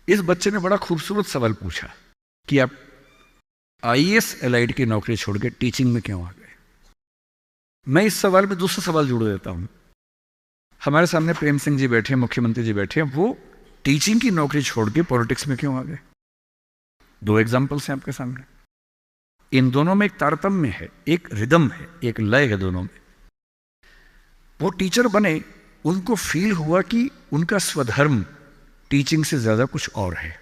इस बच्चे ने बड़ा खूबसूरत सवाल पूछा कि आप आईएएस एलाइड की नौकरी छोड़ के टीचिंग में क्यों आ गए। मैं इस सवाल में दूसरा सवाल जोड़ देता हूं। हमारे सामने प्रेम सिंह जी बैठे हैं, मुख्यमंत्री जी बैठे हैं, वो टीचिंग की नौकरी छोड़ के पॉलिटिक्स में क्यों आ गए। दो एग्जाम्पल्स हैं आपके सामने। इन दोनों में एक तारतम्य है, एक रिदम है, एक लय है दोनों में। वो टीचर बने, उनको फील हुआ कि उनका स्वधर्म टीचिंग से ज्यादा कुछ और है।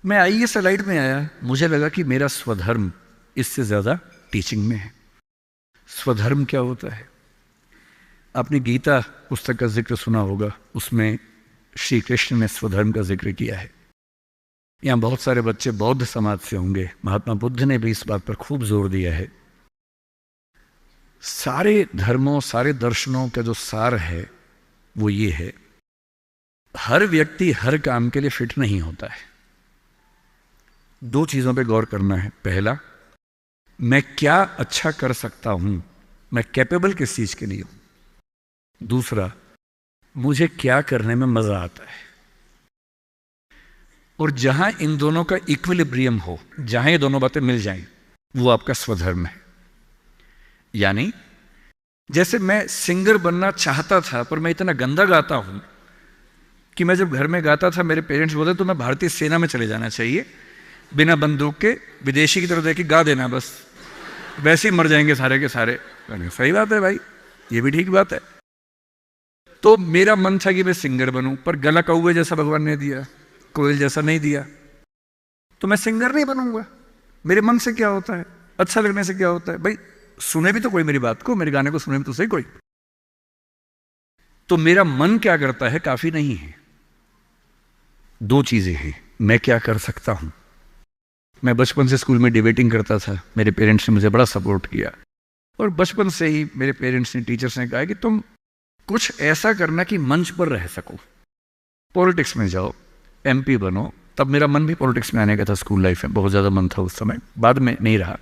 मैं आईएएस एलाइड में आया, मुझे लगा कि मेरा स्वधर्म इससे ज्यादा टीचिंग में है। स्वधर्म क्या होता है? आपने गीता पुस्तक का जिक्र सुना होगा, उसमें श्री कृष्ण ने स्वधर्म का जिक्र किया है। यहां बहुत सारे बच्चे बौद्ध समाज से होंगे, महात्मा बुद्ध ने भी इस बात पर खूब जोर दिया है। सारे धर्मों, सारे दर्शनों का जो सार है वो ये है, हर व्यक्ति हर काम के लिए फिट नहीं होता है। दो चीजों पे गौर करना है। पहला, मैं क्या अच्छा कर सकता हूं, मैं कैपेबल किस चीज के लिए हूं। दूसरा, मुझे क्या करने में मजा आता है। और जहां इन दोनों का इक्विलिब्रियम हो, जहां ये दोनों बातें मिल जाएं, वो आपका स्वधर्म है। यानी जैसे मैं सिंगर बनना चाहता था, पर मैं इतना गंदा गाता हूं कि मैं जब घर में गाता था मेरे पेरेंट्स बोले तो मैं भारतीय सेना में चले जाना चाहिए, बिना बंदूक के विदेशी की तरह देख के गा देना, बस वैसे ही मर जाएंगे सारे के सारे। सही बात है भाई, ये भी ठीक बात है। तो मेरा मन था कि मैं सिंगर बनूं, पर गला कौवे जैसा भगवान ने दिया, कोयल जैसा नहीं दिया, तो मैं सिंगर नहीं बनूंगा। मेरे मन से क्या होता है, अच्छा लगने से क्या होता है भाई, सुने भी तो कोई मेरी बात को, मेरे गाने को सुने भी तो सही कोई। तो मेरा मन क्या करता है काफी नहीं है। दो चीजें हैं, मैं क्या कर सकता हूं। मैं बचपन से स्कूल में डिबेटिंग करता था, मेरे पेरेंट्स ने मुझे बड़ा सपोर्ट किया, और बचपन से ही मेरे पेरेंट्स ने, टीचर्स ने कहा कि तुम कुछ ऐसा करना कि मंच पर रह सको, पॉलिटिक्स में जाओ, एमपी बनो। तब मेरा मन भी पॉलिटिक्स में आने का था, स्कूल लाइफ में बहुत ज़्यादा मन था उस समय, बाद में नहीं रहा।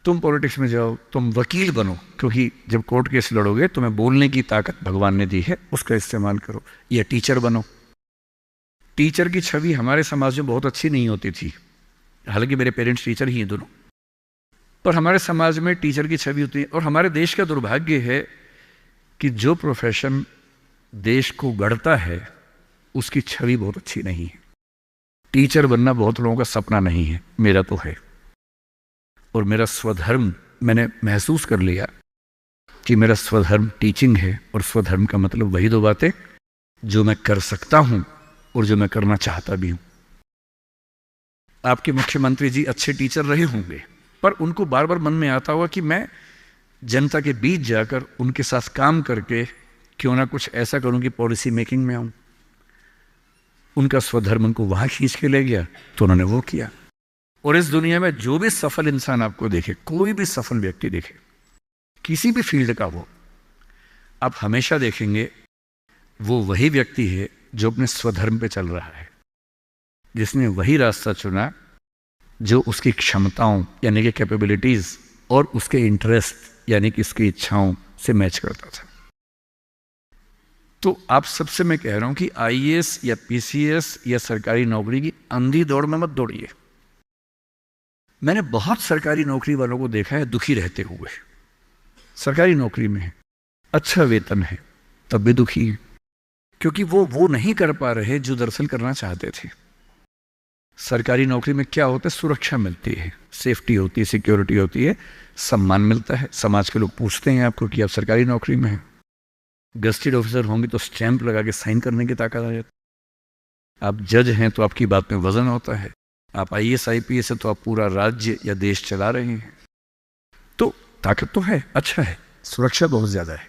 तुम पॉलिटिक्स में जाओ, तुम वकील बनो, क्योंकि जब कोर्ट केस लड़ोगे तुम्हें बोलने की ताकत भगवान ने दी है, उसका इस्तेमाल करो। या टीचर बनो। टीचर की छवि हमारे समाज में बहुत अच्छी नहीं होती थी, हालांकि मेरे पेरेंट्स टीचर ही हैं दोनों, पर हमारे समाज में टीचर की छवि होती है। और हमारे देश का दुर्भाग्य है कि जो प्रोफेशन देश को गढ़ता है उसकी छवि बहुत अच्छी नहीं है। टीचर बनना बहुत लोगों का सपना नहीं है, मेरा तो है। और मेरा स्वधर्म, मैंने महसूस कर लिया कि मेरा स्वधर्म टीचिंग है। और स्वधर्म का मतलब वही दो बातें जो मैं कर सकता हूं और जो मैं करना चाहता भी हूं। आपके मुख्यमंत्री जी अच्छे टीचर रहे होंगे, पर उनको बार बार मन में आता होगा कि मैं जनता के बीच जाकर उनके साथ काम करके क्यों ना कुछ ऐसा करूं कि पॉलिसी मेकिंग में आऊं। उनका स्वधर्म उनको वहां खींच के ले गया, तो उन्होंने वो किया। और इस दुनिया में जो भी सफल इंसान आपको देखे, कोई भी सफल व्यक्ति देखे, किसी भी फील्ड का वो, आप हमेशा देखेंगे वो वही व्यक्ति है जो अपने स्वधर्म पे चल रहा है, जिसने वही रास्ता चुना जो उसकी क्षमताओं यानी कि कैपेबिलिटीज और उसके इंटरेस्ट यानी कि उसकी इच्छाओं से मैच करता था। तो आप सबसे मैं कह रहा हूं कि आईएएस या पीसीएस या सरकारी नौकरी की अंधी दौड़ में मत दौड़िए। मैंने बहुत सरकारी नौकरी वालों को देखा है दुखी रहते हुए। सरकारी नौकरी में है, अच्छा वेतन है, तब भी दुखी है, क्योंकि वो नहीं कर पा रहे जो दरअसल करना चाहते थे। सरकारी नौकरी में क्या होता है, सुरक्षा मिलती है, सेफ्टी होती है, सिक्योरिटी होती है, सम्मान मिलता है, समाज के लोग पूछते हैं आपको कि आप सरकारी नौकरी में हैं। गस्टेड ऑफिसर होंगे तो स्टैंप लगा के साइन करने की ताकत आ जाती है। आप जज हैं तो आपकी बात में वजन होता है। आप आईएएस आईपीएस है तो आप पूरा राज्य या देश चला रहे हैं। तो ताकत तो है, अच्छा है, सुरक्षा बहुत ज्यादा है।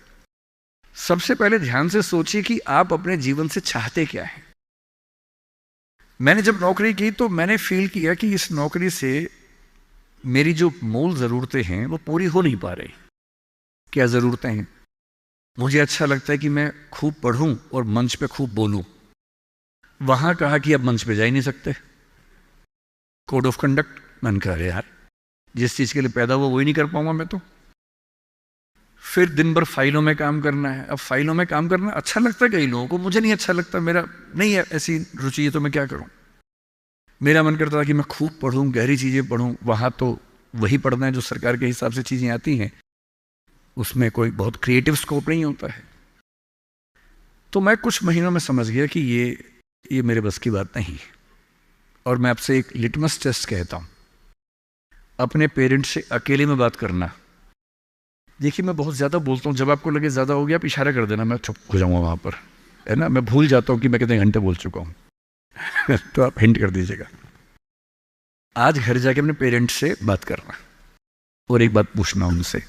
सबसे पहले ध्यान से सोचिए कि आप अपने जीवन से चाहते क्या हैं। मैंने जब नौकरी की तो मैंने फील किया कि इस नौकरी से मेरी जो मूल जरूरतें हैं वो पूरी हो नहीं पा रही। क्या जरूरतें हैं? मुझे अच्छा लगता है कि मैं खूब पढ़ूं और मंच पे खूब बोलूं। वहां कहा कि अब मंच पे जा ही नहीं सकते, कोड ऑफ कंडक्ट। मैंने कहा यार, जिस चीज के लिए पैदा हुआ वही नहीं कर पाऊंगा मैं तो। फिर दिन भर फाइलों में काम करना है। अब फाइलों में काम करना अच्छा लगता है कई लोगों को, मुझे नहीं अच्छा लगता, मेरा नहीं है ऐसी रुचि है, तो मैं क्या करूं। मेरा मन करता था कि मैं खूब पढ़ूं, गहरी चीज़ें पढ़ूं। वहाँ तो वही पढ़ना है जो सरकार के हिसाब से चीज़ें आती हैं, उसमें कोई बहुत क्रिएटिव स्कोप नहीं होता है। तो मैं कुछ महीनों में समझ गया कि ये मेरे बस की बात नहीं। और मैं आपसे एक लिटमस टेस्ट कहता हूँ, अपने पेरेंट्स से अकेले में बात करना। देखिए मैं बहुत ज़्यादा बोलता हूँ, जब आपको लगे ज़्यादा हो गया आप इशारा कर देना, मैं चुप हो जाऊँगा वहाँ पर, है ना। मैं भूल जाता हूँ कि मैं कितने घंटे बोल चुका हूँ तो आप हिंट कर दीजिएगा। आज घर जाके अपने पेरेंट्स से बात करना और एक बात पूछना उनसे,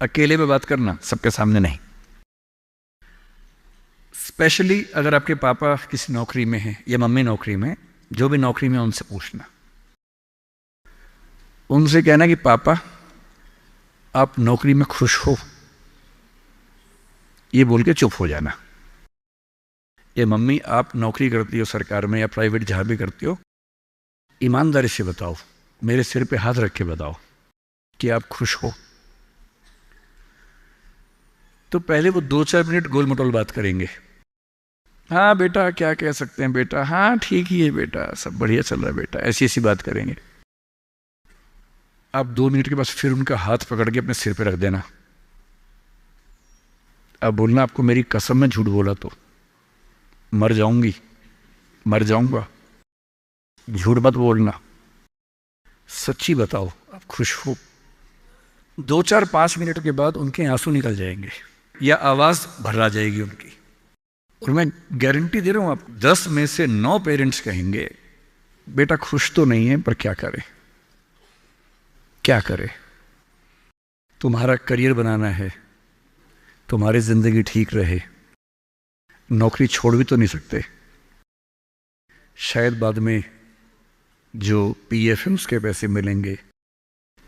अकेले में बात करना, सबके सामने नहीं। स्पेशली अगर आपके पापा किसी नौकरी में हैं या मम्मी नौकरी में, जो भी नौकरी में, उनसे पूछना। उनसे कहना कि पापा आप नौकरी में खुश हो, ये बोल के चुप हो जाना। ये मम्मी आप नौकरी करती हो सरकार में या प्राइवेट, जहां भी करती हो, ईमानदारी से बताओ, मेरे सिर पे हाथ रख के बताओ कि आप खुश हो। तो पहले वो 2-4 मिनट गोल मटोल बात करेंगे। हाँ बेटा क्या कह सकते हैं बेटा, हाँ ठीक ही है बेटा, सब बढ़िया चल रहा है बेटा, ऐसी ऐसी बात करेंगे। आप 2 मिनट के बाद फिर उनका हाथ पकड़ के अपने सिर पे रख देना। अब बोलना, आपको मेरी कसम में झूठ बोला तो मर जाऊंगी, मर जाऊंगा। झूठ मत बोलना, सच्ची बताओ आप खुश हो। 2-4-5 मिनट के बाद उनके आंसू निकल जाएंगे या आवाज भर्रा जाएगी उनकी। और मैं गारंटी दे रहा हूं, आप 10 में से 9 पेरेंट्स कहेंगे बेटा खुश तो नहीं है, पर क्या करे, क्या करे। तुम्हारा करियर बनाना है, तुम्हारी जिंदगी ठीक रहे, नौकरी छोड़ भी तो नहीं सकते। शायद बाद में जो पीएफ है उसके पैसे मिलेंगे,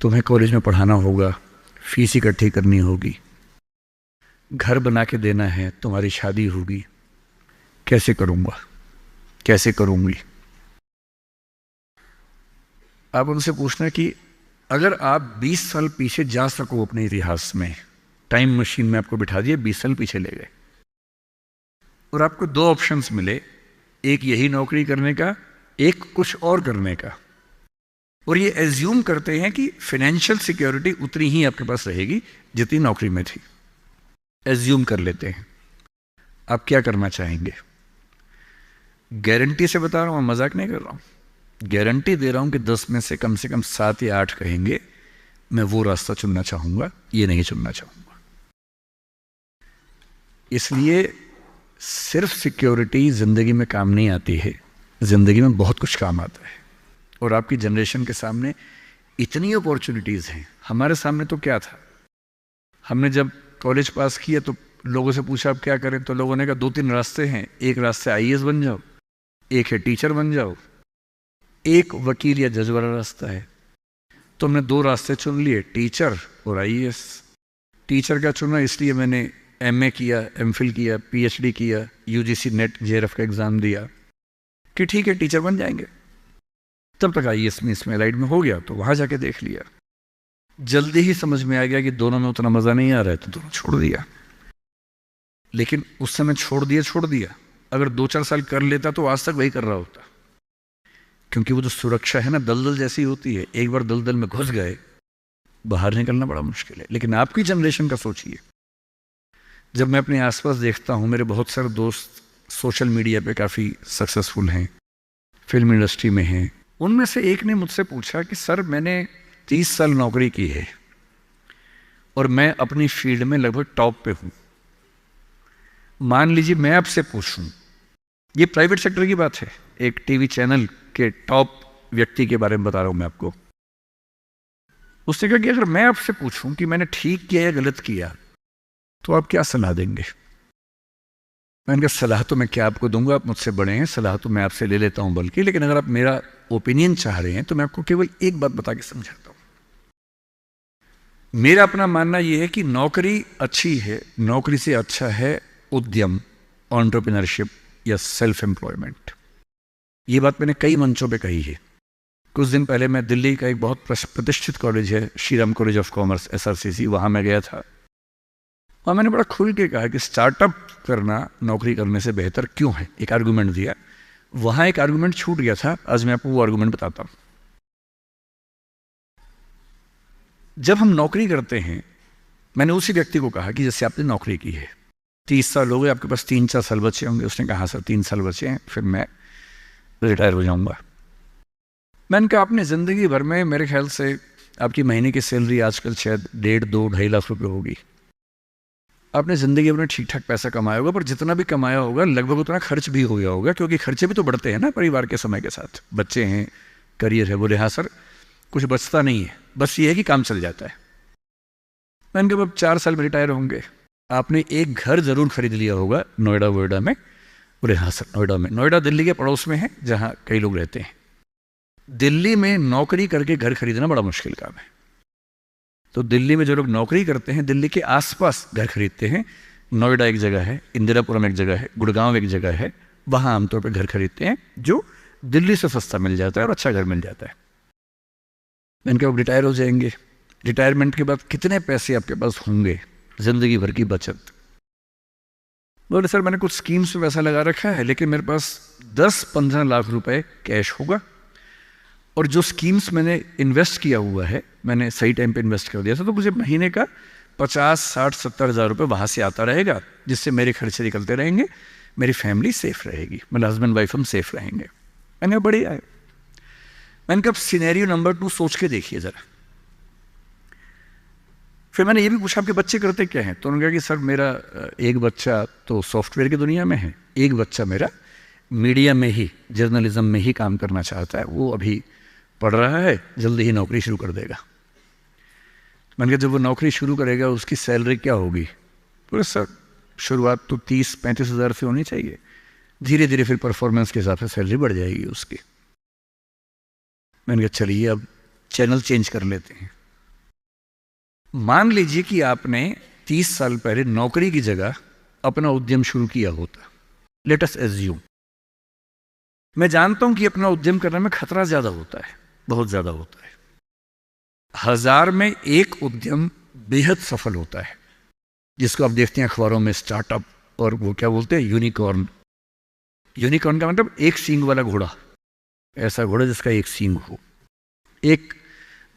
तुम्हें कॉलेज में पढ़ाना होगा, फीस इकट्ठी करनी होगी, घर बना के देना है, तुम्हारी शादी होगी, कैसे करूंगा, कैसे करूंगी। आप उनसे पूछना कि अगर आप 20 साल पीछे जा सको अपने इतिहास में, टाइम मशीन में आपको बिठा दिए, 20 साल पीछे ले गए और आपको 2 ऑप्शंस मिले, एक यही नौकरी करने का, एक कुछ और करने का, और ये एज्यूम करते हैं कि फाइनेंशियल सिक्योरिटी उतनी ही आपके पास रहेगी जितनी नौकरी में थी, एज्यूम कर लेते हैं। आप क्या करना चाहेंगे? गारंटी से बता रहा हूं, मजाक नहीं कर रहा हूं, गारंटी दे रहा हूं कि 10 में से कम 7 या 8 कहेंगे मैं वो रास्ता चुनना चाहूंगा, ये नहीं चुनना चाहूंगा। इसलिए सिर्फ सिक्योरिटी जिंदगी में काम नहीं आती है, जिंदगी में बहुत कुछ काम आता है। और आपकी जनरेशन के सामने इतनी अपॉर्चुनिटीज हैं। हमारे सामने तो क्या था, हमने जब कॉलेज पास किया तो लोगों से पूछा आप क्या करें, तो लोगों ने कहा 2-3 रास्ते हैं, एक रास्ते आईएएस बन जाओ, एक है टीचर बन जाओ, एक वकील या जज वाला रास्ता है। तो हमने 2 रास्ते चुन लिए, टीचर और आईएएस। टीचर का चुना इसलिए मैंने एमए किया, एमफिल किया, पीएचडी किया, यूजीसी नेट जेआरएफ का एग्जाम दिया कि ठीक है टीचर बन जाएंगे। तब तक आईएएस में इसमें लाइट में हो गया, तो वहां जाके देख लिया। जल्दी ही समझ में आ गया कि दोनों में उतना मजा नहीं आ रहा है, तो दोनों छोड़ दिया। लेकिन उस समय छोड़ दिया। अगर 2-4 साल कर लेता तो आज तक वही कर रहा होता, क्योंकि वो जो सुरक्षा है ना, दलदल जैसी होती है, एक बार दलदल में घुस गए, बाहर निकलना बड़ा मुश्किल है। लेकिन आपकी जनरेशन का सोचिए, जब मैं अपने आसपास देखता हूं, मेरे बहुत सारे दोस्त सोशल मीडिया पे काफ़ी सक्सेसफुल हैं, फिल्म इंडस्ट्री में हैं। उनमें से एक ने मुझसे पूछा कि सर मैंने 30 साल नौकरी की है और मैं अपनी फील्ड में लगभग टॉप पे हूं। मान लीजिए मैं आपसे पूछूं, ये प्राइवेट सेक्टर की बात है, एक टीवी चैनल के टॉप व्यक्ति के बारे में बता रहा हूं मैं आपको। उसने कहा कि अगर मैं आपसे पूछूं कि मैंने ठीक किया या गलत किया, तो आप क्या सलाह देंगे? मैंने कहा सलाह तो मैं क्या आपको दूंगा, आप मुझसे बड़े हैं, सलाह तो मैं आपसे ले लेता हूं बल्कि, लेकिन अगर आप मेरा ओपिनियन चाह रहे हैं तो मैं आपको केवल एक बात बता के समझाता हूं। मेरा अपना मानना यह है कि नौकरी अच्छी है, नौकरी से अच्छा है उद्यम, एंटरप्रेन्योरशिप या सेल्फ एम्प्लॉयमेंट। ये बात मैंने कई मंचों पे कही है। कुछ दिन पहले मैं दिल्ली का एक बहुत प्रतिष्ठित कॉलेज है, Shriram college of commerce, SRCC, वहां मैं गया था। और मैंने बड़ा खुल के कहा कि स्टार्टअप करना नौकरी करने से बेहतर क्यों है, एक आर्गूमेंट दिया। वहाँ एक आर्गूमेंट छूट गया था, आज मैं आपको वो आर्गूमेंट बताता हूँ। जब हम नौकरी करते हैं, मैंने उसी व्यक्ति को कहा कि जैसे आपने नौकरी की है, 30 साल हो गए, आपके पास 3-4 साल बचे होंगे। उसने कहा सर 3 साल बचे हैं, फिर मैं रिटायर हो जाऊंगा। मैंने कहा आपने ज़िंदगी भर में, मेरे ख्याल से आपकी महीने की सैलरी आजकल शायद 1.5-2-2.5 लाख रुपए होगी। आपने ज़िंदगी भर में ठीक ठाक पैसा कमाया होगा, पर जितना भी कमाया होगा लगभग उतना खर्च भी हो गया होगा, क्योंकि खर्चे भी तो बढ़ते हैं ना परिवार के समय के साथ। बच्चे हैं, करियर है। बोले हाँ सर, कुछ बचता नहीं है, बस ये है कि काम चल जाता है। मैंने कहा अब 4 साल में रिटायर होंगे, आपने एक घर ज़रूर खरीद लिया होगा नोएडा वोएडा में। बोले हाँ सर, नोएडा में। नोएडा दिल्ली के पड़ोस में है, जहाँ कई लोग रहते हैं। दिल्ली में नौकरी करके घर खरीदना बड़ा मुश्किल काम है। तो दिल्ली में जो लोग नौकरी करते हैं, दिल्ली के आसपास घर खरीदते हैं। नोएडा एक जगह है, इंदिरापुरम एक जगह है, गुड़गांव एक जगह है, वहाँ आमतौर पर घर खरीदते हैं, जो दिल्ली से सस्ता मिल जाता है और अच्छा घर मिल जाता है। मैंने कहा अब रिटायर हो जाएंगे, रिटायरमेंट के बाद कितने पैसे आपके पास होंगे, ज़िंदगी भर की बचत? बोले सर मैंने कुछ स्कीम्स में पैसा लगा रखा है, लेकिन मेरे पास 10-15 लाख रुपए कैश होगा, और जो स्कीम्स मैंने इन्वेस्ट किया हुआ है, मैंने सही टाइम पे इन्वेस्ट कर दिया था, तो मुझे महीने का 50-60-70 हज़ार रुपये वहाँ से आता रहेगा, जिससे मेरे खर्चे निकलते रहेंगे, मेरी फैमिली सेफ रहेगी, मतलब हस्बैंड वाइफ हम सेफ रहेंगे। मैंने बढ़िया है। मैंने कहा सिनेरियो नंबर 2 सोच के देखिए ज़रा। फिर मैंने ये भी पूछा आपके बच्चे करते क्या हैं? तो उन्होंने कहा कि सर मेरा एक बच्चा तो सॉफ्टवेयर की दुनिया में है, एक बच्चा मेरा मीडिया में ही, जर्नलिज्म में ही काम करना चाहता है, वो अभी पढ़ रहा है, जल्दी ही नौकरी शुरू कर देगा। मैंने कहा जब वो नौकरी शुरू करेगा उसकी सैलरी क्या होगी? बोले सर शुरुआत तो 30-35 हज़ार से होनी चाहिए, धीरे धीरे फिर परफॉर्मेंस के हिसाब से सैलरी बढ़ जाएगी उसकी। मैंने कहा चलिए अब चैनल चेंज कर लेते हैं। मान लीजिए कि आपने 30 साल पहले नौकरी की जगह अपना उद्यम शुरू किया होता। लेट अस एज्यूम, मैं जानता हूं कि अपना उद्यम करने में खतरा ज्यादा होता है, बहुत ज्यादा होता है। 1000 में एक उद्यम बेहद सफल होता है, जिसको आप देखते हैं अखबारों में, स्टार्टअप, और वो क्या बोलते हैं, यूनिकॉर्न। यूनिकॉर्न का मतलब एक सींग वाला घोड़ा, ऐसा घोड़ा जिसका एक सींग हो। एक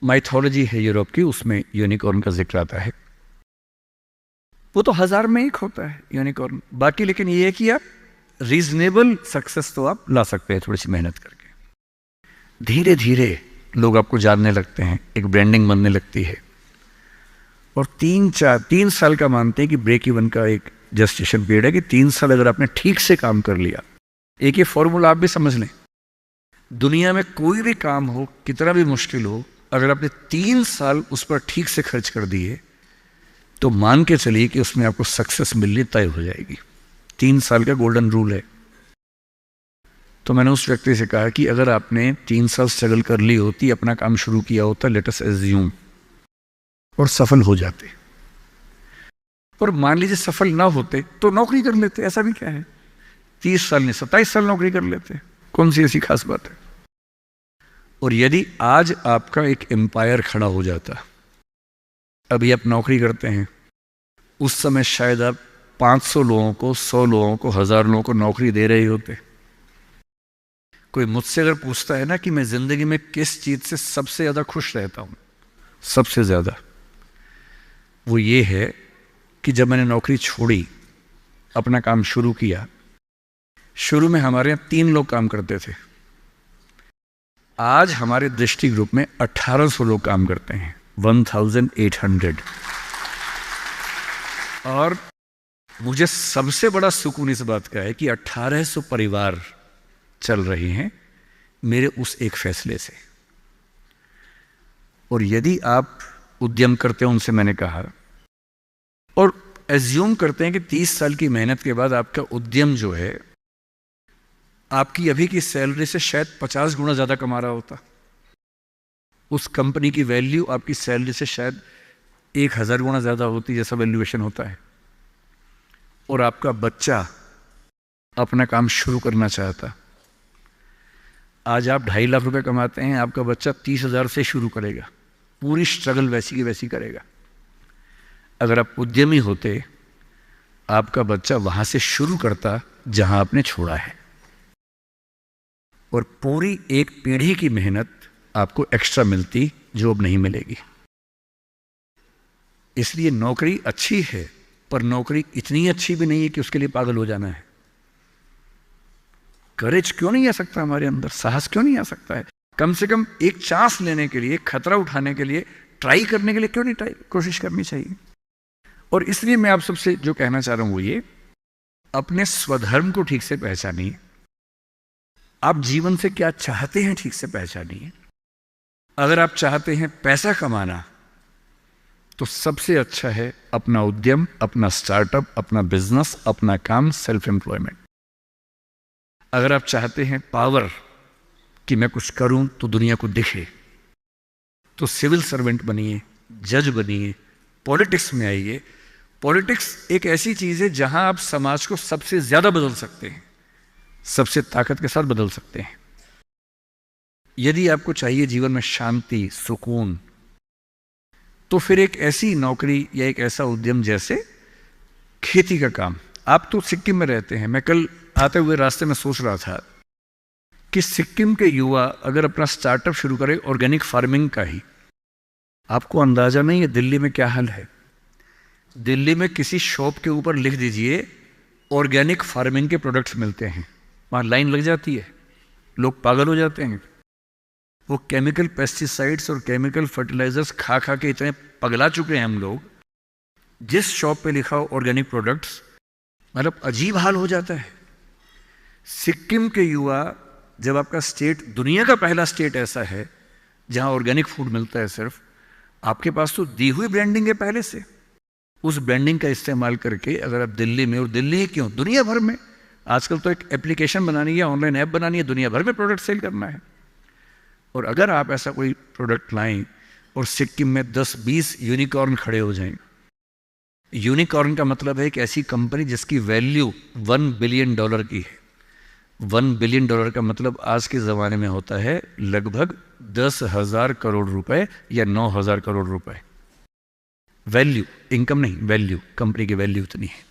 माइथोलॉजी है यूरोप की, उसमें यूनिकॉर्न का जिक्र आता है। वो तो 1000 में एक होता है यूनिकॉर्न। बाकी लेकिन ये है कि आप रीजनेबल सक्सेस तो आप ला सकते हैं थोड़ी सी मेहनत करके। धीरे धीरे लोग आपको जानने लगते हैं, एक ब्रांडिंग बनने लगती है, और 3 साल का मानते हैं कि ब्रेक इवन का एक जस्टिफिकेशन पीरियड है, कि 3 साल अगर आपने ठीक से काम कर लिया। एक ये फॉर्मूला आप भी समझ लें, दुनिया में कोई भी काम हो, कितना भी मुश्किल हो, अगर आपने 3 साल उस पर ठीक से खर्च कर दिए तो मान के चलिए कि उसमें आपको सक्सेस मिलनी तय हो जाएगी। 3 साल का गोल्डन रूल है। तो मैंने उस व्यक्ति से कहा कि अगर आपने 3 साल स्ट्रगल कर ली होती, अपना काम शुरू किया होता, लेट अस एज्यूम, और सफल हो जाते, और मान लीजिए सफल ना होते तो नौकरी कर लेते, ऐसा भी क्या है, 30 साल नहीं 27 साल नौकरी कर लेते, कौन सी ऐसी खास बात है। और यदि आज आपका एक एम्पायर खड़ा हो जाता, अभी आप नौकरी करते हैं, उस समय शायद आप 500 लोगों को, 100 लोगों को, 1000 लोगों को नौकरी दे रहे होते। कोई मुझसे अगर पूछता है ना कि मैं जिंदगी में किस चीज से सबसे ज्यादा खुश रहता हूं, सबसे ज्यादा, वो ये है कि जब मैंने नौकरी छोड़ी, अपना काम शुरू किया। शुरू में हमारे यहाँ 3 लोग काम करते थे, आज हमारे दृष्टि ग्रुप में 1800 लोग काम करते हैं, 1800। और मुझे सबसे बड़ा सुकून इस बात का है कि 1800 परिवार चल रहे हैं मेरे उस एक फैसले से। और यदि आप उद्यम करते हो, उनसे मैंने कहा, और एज्यूम करते हैं कि 30 साल की मेहनत के बाद आपका उद्यम जो है आपकी अभी की सैलरी से शायद 50 गुना ज्यादा कमा रहा होता, उस कंपनी की वैल्यू आपकी सैलरी से शायद 1000 गुना ज्यादा होती, जैसा वैल्यूएशन होता है, और आपका बच्चा अपना काम शुरू करना चाहता। आज आप 2.5 लाख रुपए कमाते हैं, आपका बच्चा 30,000 से शुरू करेगा, पूरी स्ट्रगल वैसी की वैसी करेगा। अगर आप उद्यमी होते आपका बच्चा वहां से शुरू करता जहां आपने छोड़ा है, और पूरी एक पीढ़ी की मेहनत आपको एक्स्ट्रा मिलती जो अब नहीं मिलेगी। इसलिए नौकरी अच्छी है, पर नौकरी इतनी अच्छी भी नहीं है कि उसके लिए पागल हो जाना है। करेज क्यों नहीं आ सकता हमारे अंदर, साहस क्यों नहीं आ सकता है? कम से कम एक चांस लेने के लिए, खतरा उठाने के लिए, ट्राई करने के लिए क्यों नहीं कोशिश करनी चाहिए? और इसलिए मैं आप सबसे जो कहना चाह रहा हूं वो ये, अपने स्वधर्म को ठीक से पहचानिए। आप जीवन से क्या चाहते हैं ठीक से पहचानिए। अगर आप चाहते हैं पैसा कमाना, तो सबसे अच्छा है अपना उद्यम, अपना स्टार्टअप, अपना बिजनेस, अपना काम, सेल्फ एम्प्लॉयमेंट। अगर आप चाहते हैं पावर, कि मैं कुछ करूं तो दुनिया को दिखे, तो सिविल सर्वेंट बनिए, जज बनिए, पॉलिटिक्स में आइए। पॉलिटिक्स एक ऐसी चीज है जहां आप समाज को सबसे ज्यादा बदल सकते हैं, सबसे ताकत के साथ बदल सकते हैं। यदि आपको चाहिए जीवन में शांति, सुकून, तो फिर एक ऐसी नौकरी या एक ऐसा उद्यम जैसे खेती का काम। आप तो सिक्किम में रहते हैं, मैं कल आते हुए रास्ते में सोच रहा था कि सिक्किम के युवा अगर अपना स्टार्टअप शुरू करें ऑर्गेनिक फार्मिंग का ही, आपको अंदाजा नहीं है दिल्ली में क्या हाल है। दिल्ली में किसी शॉप के ऊपर लिख दीजिए ऑर्गेनिक फार्मिंग के प्रोडक्ट्स मिलते हैं, वहां लाइन लग जाती है, लोग पागल हो जाते हैं। वो केमिकल पेस्टिसाइड्स और केमिकल फर्टिलाइजर्स खा खा के इतने पगला चुके हैं हम लोग, जिस शॉप पे लिखा हो ऑर्गेनिक प्रोडक्ट्स, मतलब अजीब हाल हो जाता है। सिक्किम के युवा, जब आपका स्टेट दुनिया का पहला स्टेट ऐसा है जहां ऑर्गेनिक फूड मिलता है सिर्फ, आपके पास तो दी हुई ब्रांडिंग है पहले से, उस ब्रांडिंग का इस्तेमाल करके अगर आप दिल्ली में, और दिल्ली ही क्यों, दुनिया भर में, आजकल तो एक एप्लीकेशन बनानी है, ऑनलाइन ऐप बनानी है, दुनिया भर में प्रोडक्ट सेल करना है। और अगर आप ऐसा कोई प्रोडक्ट लाएं और सिक्किम में 10-20 यूनिकॉर्न खड़े हो जाएं, यूनिकॉर्न का मतलब है एक ऐसी कंपनी जिसकी वैल्यू $1 बिलियन की है। $1 बिलियन का मतलब आज के ज़माने में होता है लगभग 10,000 करोड़ रुपए या 9,000 करोड़ रुपए। वैल्यू, इनकम नहीं, वैल्यू, कंपनी की वैल्यू इतनी है।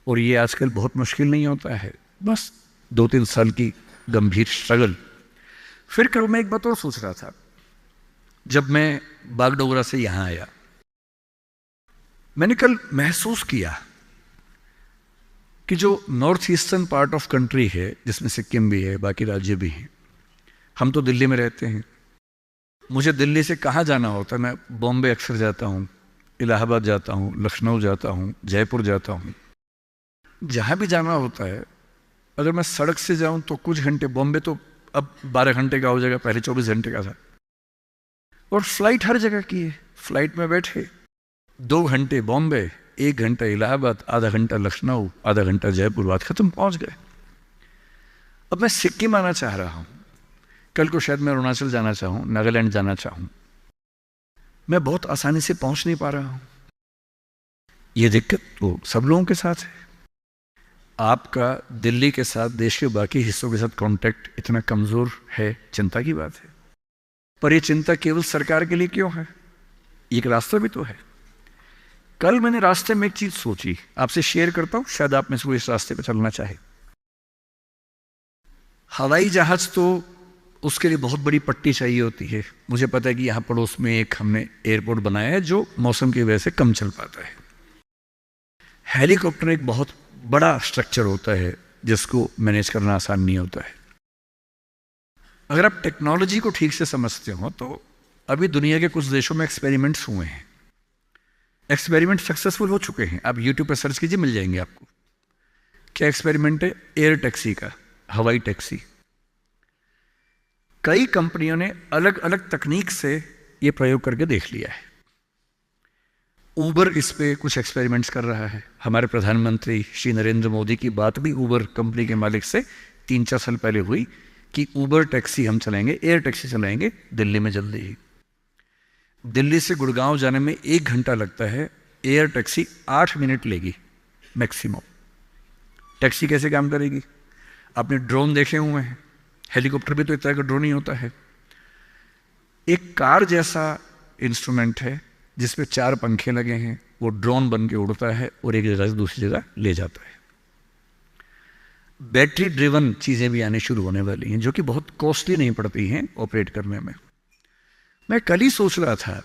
और ये आजकल बहुत मुश्किल नहीं होता है, बस 2-3 साल की गंभीर स्ट्रगल। फिर कल मैं एक बात और सोच रहा था, जब मैं बागडोगरा से यहां आया, मैंने कल महसूस किया कि जो north eastern part of country है, जिसमें सिक्किम भी है, बाकी राज्य भी हैं, हम तो दिल्ली में रहते हैं। मुझे दिल्ली से कहाँ जाना होता है, मैं बॉम्बे अक्सर जाता हूँ, इलाहाबाद जाता हूँ, लखनऊ जाता हूँ, जयपुर जाता हूँ। जहाँ भी जाना होता है, अगर मैं सड़क से जाऊँ तो कुछ घंटे, बॉम्बे तो अब 12 घंटे का हो जाएगा, पहले 24 घंटे का था। और फ्लाइट हर जगह की है, फ्लाइट में बैठे 2 घंटे बॉम्बे, 1 घंटा इलाहाबाद, आधा घंटा लखनऊ, आधा घंटा जयपुर, बात खत्म, पहुंच गए। अब मैं सिक्किम आना चाह रहा हूं, कल को शायद मैं अरुणाचल जाना चाहूं, नागालैंड जाना चाहूं, मैं बहुत आसानी से पहुंच नहीं पा रहा हूं। ये दिक्कत तो सब लोगों के साथ है। आपका दिल्ली के साथ, देश के बाकी हिस्सों के साथ कांटेक्ट इतना कमजोर है, चिंता की बात है। पर यह चिंता केवल सरकार के लिए क्यों है? एक रास्ता भी तो है। कल मैंने रास्ते में एक चीज सोची, आपसे शेयर करता हूं, शायद आप में से कोई इस रास्ते पर चलना चाहे। हवाई जहाज तो उसके लिए बहुत बड़ी पट्टी चाहिए होती है। मुझे पता है कि यहां पड़ोस में एक हमने एयरपोर्ट बनाया है जो मौसम की वजह से कम चल पाता है। हेलीकॉप्टर एक बहुत बड़ा स्ट्रक्चर होता है जिसको मैनेज करना आसान नहीं होता है। अगर आप टेक्नोलॉजी को ठीक से समझते हो तो अभी दुनिया के कुछ देशों में एक्सपेरिमेंट्स हुए हैं, एक्सपेरिमेंट सक्सेसफुल हो चुके हैं। आप यूट्यूब पर सर्च कीजिए, मिल जाएंगे आपको। क्या एक्सपेरिमेंट है? एयर टैक्सी का, हवाई टैक्सी। कई कंपनियों ने अलग अलग तकनीक से यह प्रयोग करके देख लिया है। उबर इस पे कुछ एक्सपेरिमेंट्स कर रहा है। हमारे प्रधानमंत्री श्री नरेंद्र मोदी की बात भी उबर कंपनी के मालिक से 3-4 साल पहले हुई कि उबर टैक्सी हम चलाएंगे, एयर टैक्सी चलाएंगे दिल्ली में जल्दी ही। दिल्ली से गुड़गांव जाने में 1 घंटा लगता है, एयर टैक्सी 8 मिनट लेगी मैक्सिमम। टैक्सी कैसे काम करेगी? आपने ड्रोन देखे हुए हैं, हेलीकॉप्टर भी तो इस तरह का ड्रोन ही होता है। एक कार जैसा इंस्ट्रूमेंट है जिस पे 4 पंखे लगे हैं, वो ड्रोन बन के उड़ता है और एक जगह से दूसरी जगह ले जाता है। बैटरी ड्रिवन चीज़ें भी आने शुरू होने वाली हैं, जो कि बहुत कॉस्टली नहीं पड़ती हैं ऑपरेट करने में। मैं कल ही सोच रहा था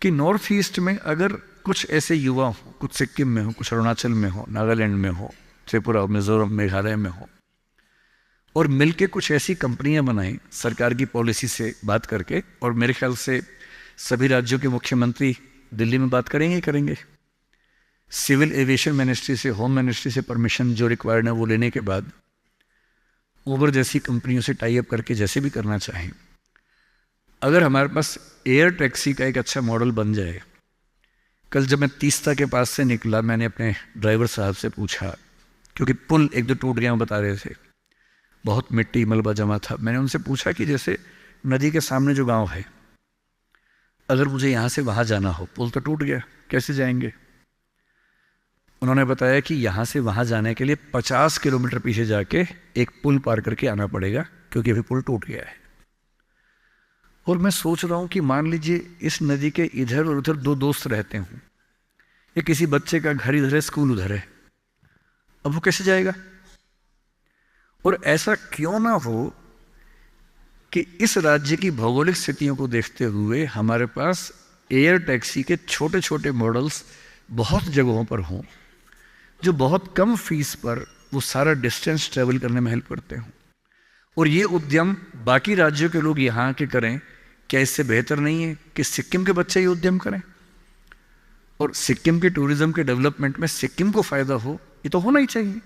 कि नॉर्थ ईस्ट में अगर कुछ ऐसे युवा हो, कुछ सिक्किम में हो, कुछ अरुणाचल में हो, नागालैंड में हो, त्रिपुरा, मिजोरम, मेघालय में हो, और मिलके कुछ ऐसी कंपनियां बनाएं सरकार की पॉलिसी से बात करके, और मेरे ख्याल से सभी राज्यों के मुख्यमंत्री दिल्ली में बात करेंगे ही करेंगे। सिविल एविएशन मिनिस्ट्री से, होम मिनिस्ट्री से परमिशन जो रिक्वायर्ड है वो लेने के बाद उबर जैसी कंपनियों से टाई अप करके जैसे भी करना चाहें, अगर हमारे पास एयर टैक्सी का एक अच्छा मॉडल बन जाए। कल जब मैं तीस्ता के पास से निकला, मैंने अपने ड्राइवर साहब से पूछा, क्योंकि पुल एक दो टूट गया बता रहे थे, बहुत मिट्टी मलबा जमा था। मैंने उनसे पूछा कि जैसे नदी के सामने जो गांव है, अगर मुझे यहाँ से वहाँ जाना हो, पुल तो टूट गया, कैसे जाएंगे? उन्होंने बताया कि यहाँ से वहाँ जाने के लिए 50 किलोमीटर पीछे जाके एक पुल पार करके आना पड़ेगा, क्योंकि अभी पुल टूट गया है। और मैं सोच रहा हूँ कि मान लीजिए इस नदी के इधर और उधर 2 दोस्त रहते हों, या किसी बच्चे का घर इधर है, स्कूल उधर है, अब वो कैसे जाएगा? और ऐसा क्यों ना हो कि इस राज्य की भौगोलिक स्थितियों को देखते हुए हमारे पास एयर टैक्सी के छोटे छोटे मॉडल्स बहुत जगहों पर हों, जो बहुत कम फीस पर वो सारा डिस्टेंस ट्रेवल करने में हेल्प करते हों। और ये उद्यम बाकी राज्यों के लोग यहाँ के करें, क्या इससे बेहतर नहीं है कि सिक्किम के बच्चे ये उद्यम करें? और सिक्किम के टूरिज्म के डेवलपमेंट में सिक्किम को फ़ायदा हो, ये तो होना ही चाहिए।